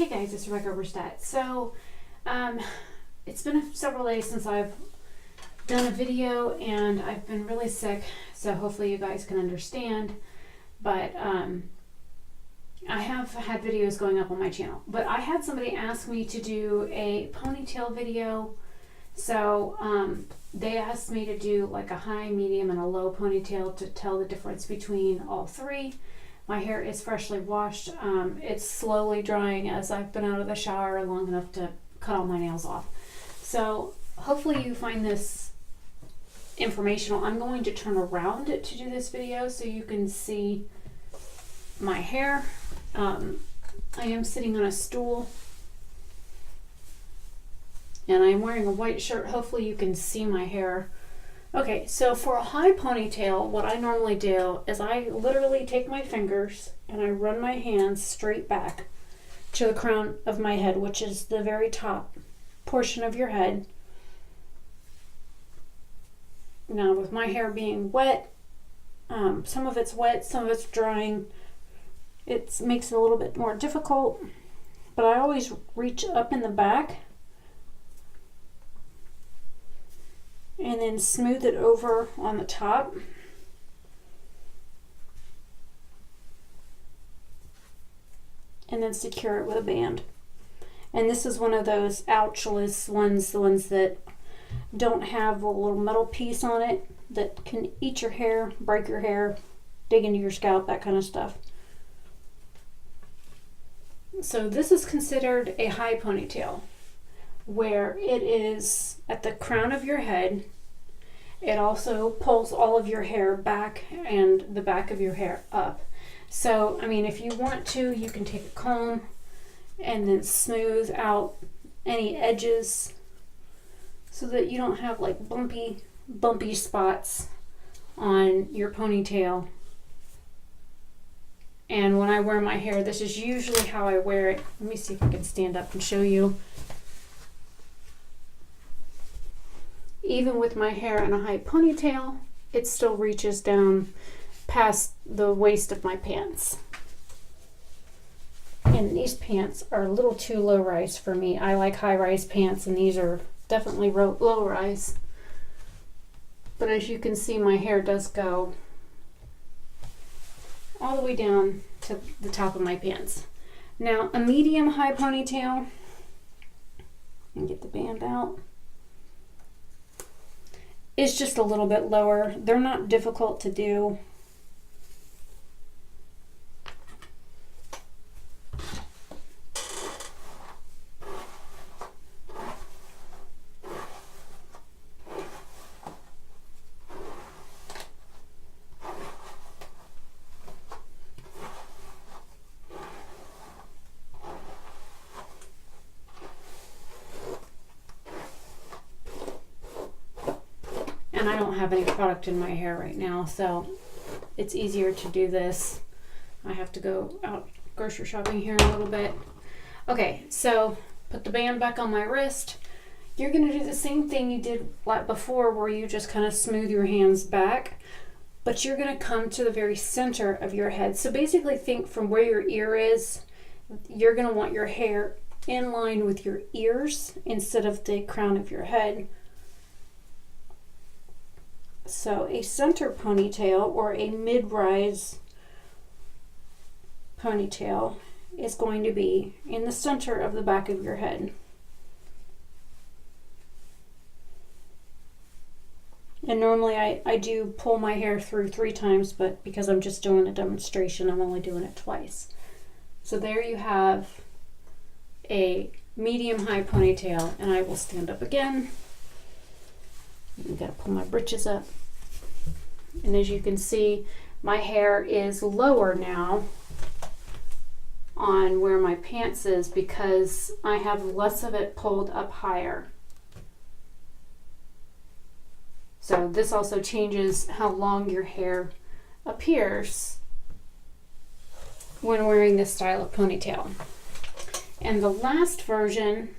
Hey guys, it's Rebecca Oberstadt. So, it's been several days since I've done a video and I've been really sick, so hopefully you guys can understand. But I have had videos going up on my channel. But I had somebody ask me to do a ponytail video. So they asked me to do like a high, medium, and a low ponytail to tell the difference between all three. My hair is freshly washed. It's slowly drying as I've been out of the shower long enough to cut all my nails off. So hopefully you find this informational. I'm going to turn around to do this video so you can see my hair. I am sitting on a stool and I'm wearing a white shirt. Hopefully you can see my hair. Okay, so for a high ponytail, what I normally do is I literally take my fingers and I run my hands straight back to the crown of my head, which is the very top portion of your head. Now, with my hair being wet, some of it's wet, some of it's drying, it makes it a little bit more difficult, but I always reach up in the back and then smooth it over on the top. And then secure it with a band. And this is one of those ouchless ones, the ones that don't have a little metal piece on it that can eat your hair, break your hair, dig into your scalp, that kind of stuff. So this is considered a high ponytail, where it is at the crown of your head. It also pulls all of your hair back and the back of your hair up. So, I mean, if you want to, you can take a comb and then smooth out any edges so that you don't have like bumpy spots on your ponytail. And when I wear my hair, this is usually how I wear it. Let me see if I can stand up and show you. Even with my hair in a high ponytail, it still reaches down past the waist of my pants. And these pants are a little too low rise for me. I like high rise pants, and these are definitely low rise. But as you can see, my hair does go all the way down to the top of my pants. Now, a medium high ponytail, and get the band out, is just a little bit lower. They're not difficult to do. And I don't have any product in my hair right now, so it's easier to do this. I have to go out grocery shopping here in a little bit. Okay, so put the band back on my wrist. You're going to do the same thing you did like before, where you just kind of smooth your hands back, but you're going to come to the very center of your head. So basically think from where your ear is, you're going to want your hair in line with your ears instead of the crown of your head. So a center ponytail or a mid-rise ponytail is going to be in the center of the back of your head. And normally I do pull my hair through 3 times, but because I'm just doing a demonstration, I'm only doing it twice. So there you have a medium-high ponytail, and I will stand up again. I've got to pull my britches up. And as you can see, my hair is lower now on where my pants is because I have less of it pulled up higher. So this also changes how long your hair appears when wearing this style of ponytail. And the last version,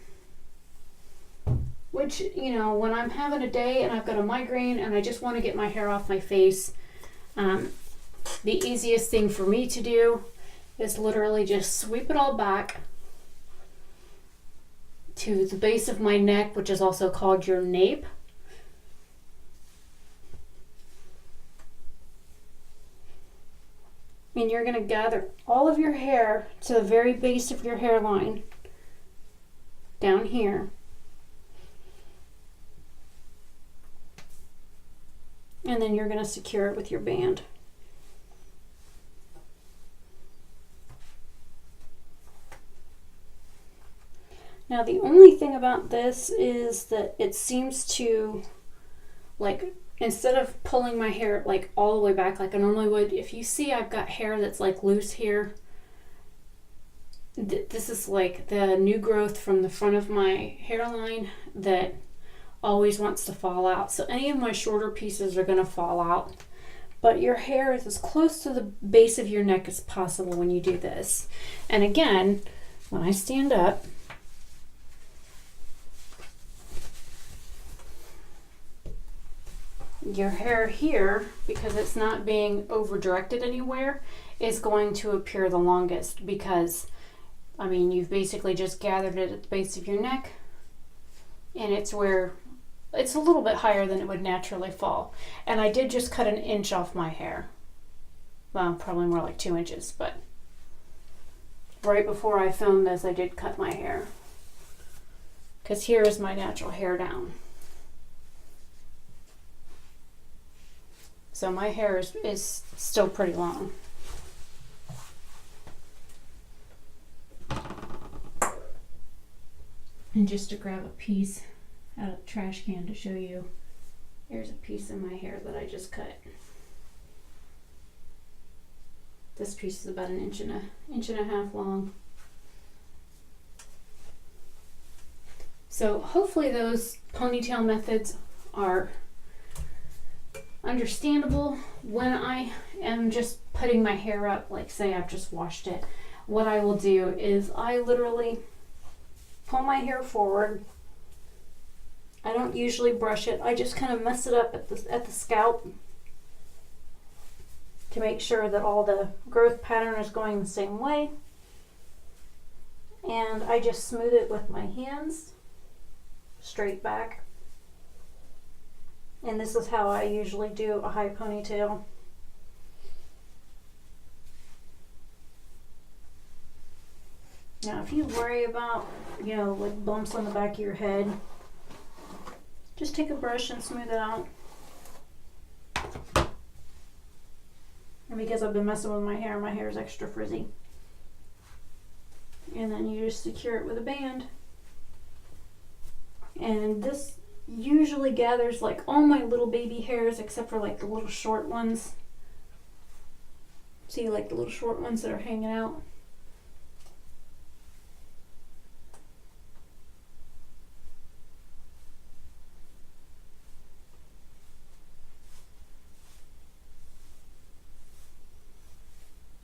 which, you know, when I'm having a day and I've got a migraine and I just want to get my hair off my face, the easiest thing for me to do is literally just sweep it all back to the base of my neck, which is also called your nape. And you're going to gather all of your hair to the very base of your hairline down here. And then you're going to secure it with your band. Now the only thing about this is that it seems to, like, instead of pulling my hair like all the way back like I normally would, if you see I've got hair that's like loose here, this is like the new growth from the front of my hairline that always wants to fall out. So any of my shorter pieces are going to fall out. But your hair is as close to the base of your neck as possible when you do this. And again, when I stand up, your hair here, because it's not being over directed anywhere, is going to appear the longest because, I mean, you've basically just gathered it at the base of your neck, and it's where it's a little bit higher than it would naturally fall. And I did just cut 1 inch off my hair. Well, probably more like 2 inches, but right before I filmed this, I did cut my hair. Because here is my natural hair down. So my hair is still pretty long. And just to grab a piece out of the trash can to show you, here's a piece of my hair that I just cut. This piece is about 1.5 inches long. So hopefully those ponytail methods are understandable. When I am just putting my hair up, like say I've just washed it, what I will do is I literally pull my hair forward. I don't usually brush it. I just kind of mess it up at the scalp to make sure that all the growth pattern is going the same way. And I just smooth it with my hands straight back. And this is how I usually do a high ponytail. Now, if you worry about, like bumps on the back of your head, just take a brush and smooth it out. And because I've been messing with my hair is extra frizzy. And then you just secure it with a band. And this usually gathers like all my little baby hairs except for like the little short ones. See, like the little short ones that are hanging out.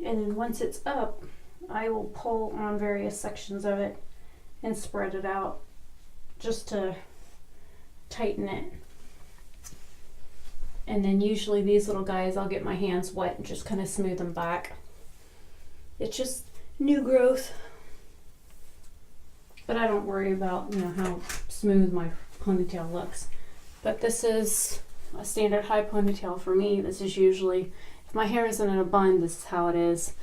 And then once it's up, I will pull on various sections of it and spread it out just to tighten it. And then usually these little guys, I'll get my hands wet and just kind of smooth them back. It's just new growth. But I don't worry about, how smooth my ponytail looks. But this is a standard high ponytail for me. This is usually, if my hair isn't in a bun, this is how it is.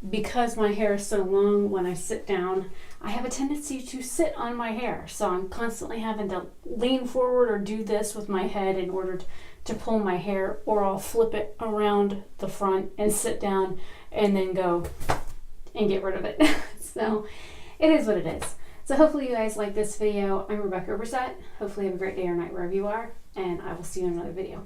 Because my hair is so long, when I sit down, I have a tendency to sit on my hair. So I'm constantly having to lean forward or do this with my head in order to pull my hair, or I'll flip it around the front and sit down and then go and get rid of it. So it is what it is. So hopefully you guys like this video. I'm Rebecca Oberstadt. Hopefully you have a great day or night wherever you are, and I will see you in another video.